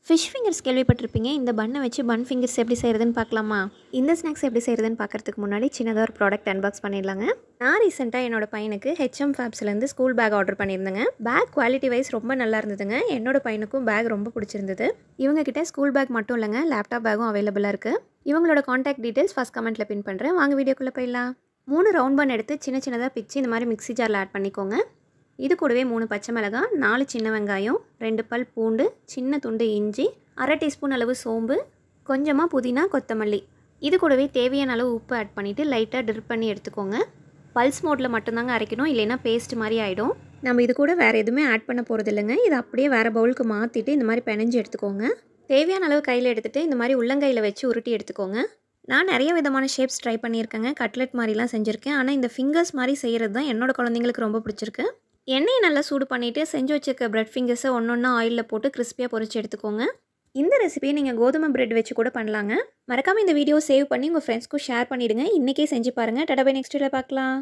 Fish fingers கேள்விப்பட்டிருப்பீங்க. இந்த பண்ணை வச்சு பன் ஃபிங்கர்ஸ் எப்படி செய்கிறதுன்னு பார்க்கலாமா? இந்த ஸ்நாக்ஸ் எப்படி செய்கிறதுன்னு பார்க்குறதுக்கு முன்னாடி சின்னதாக ஒரு ப்ராடக்ட் அன்பாக்ஸ் பண்ணிடலாங்க. நான் ரீசெண்டாக என்னோட பையனுக்கு ஹெச்எம் ஃபேப்ஸ்லேருந்து ஸ்கூல் பேக் ஆர்டர் பண்ணியிருந்தேங்க. பேக் குவாலிட்டி வைஸ் ரொம்ப நல்லா இருந்ததுங்க. என்னோட பையனுக்கும் பேக் ரொம்ப பிடிச்சிருந்தது. இவங்ககிட்ட ஸ்கூல் பேக் மட்டும் இல்லைங்க, லேப்டாப் பேக்கும் அவைலபிளாக இருக்குது. இவங்களோட காண்டாக்ட் டீட்டெயில்ஸ் ஃபஸ்ட் கமெண்ட்டில் பின் பண்ணுறேன். வாங்க வீடியோக்குள்ளே போயிடலாம். 3 ரவுண்ட் பன் எடுத்து சின்ன சின்னதாக பிச்சு இந்த மாதிரி மிக்ஸி ஜாரில் ஆட் பண்ணிக்கோங்க. இது கூடவே 3 பச்சை மிளகாய், 4 சின்ன வெங்காயம், 2 பல் பூண்டு, சின்ன துண்டு இஞ்சி, அரை டீஸ்பூன் அளவு சோம்பு, கொஞ்சமாக புதினா, கொத்தமல்லி. இது கூடவே தேவையான அளவு உப்பு ஆட் பண்ணிவிட்டு லைட்டாக ட்ரிப் பண்ணி எடுத்துக்கோங்க. பல்ஸ் மோட்டில் மட்டும்தாங்க அரைக்கணும், இல்லைன்னா பேஸ்ட் மாதிரி ஆகிடும். நம்ம இது கூட வேறு எதுவுமே ஆட் பண்ண போகிறது இல்லைங்க. இது அப்படியே வேறு பவுலுக்கு மாற்றிட்டு இந்த மாதிரி பிணைஞ்சு எடுத்துக்கோங்க. தேவையான அளவு கையில் எடுத்துகிட்டு இந்த மாதிரி உள்ளங்கையில் வச்சு உருட்டி எடுத்துக்கோங்க. நான் நிறைய விதமான ஷேப்ஸ் ட்ரை பண்ணியிருக்கேங்க. கட்லெட் மாதிரிலாம் செஞ்சுருக்கேன். ஆனால் இந்த ஃபிங்கர்ஸ் மாதிரி செய்கிறது தான் என்னோடய குழந்தைங்களுக்கு ரொம்ப பிடிச்சிருக்கு. எண்ணெயை நல்லா சூடு பண்ணிவிட்டு செஞ்சு வச்சுருக்க ப்ரெட் ஃபிங்கர்ஸை ஒன்றா ஆயிலில் போட்டு கிறிஸ்பியாக பொரிச்சு எடுத்துக்கோங்க. இந்த ரெசிபியை நீங்கள் கோதுமை பிரெட் வச்சு கூட பண்ணலாங்க. மறக்காமல் இந்த வீடியோ சேவ் பண்ணி உங்கள் ஃப்ரெண்ட்ஸ்க்கும் ஷேர் பண்ணிவிடுங்க. இன்றைக்கே செஞ்சு பாருங்கள். டடா பை, நெக்ஸ்ட் வீடியோவில் பார்க்கலாம்.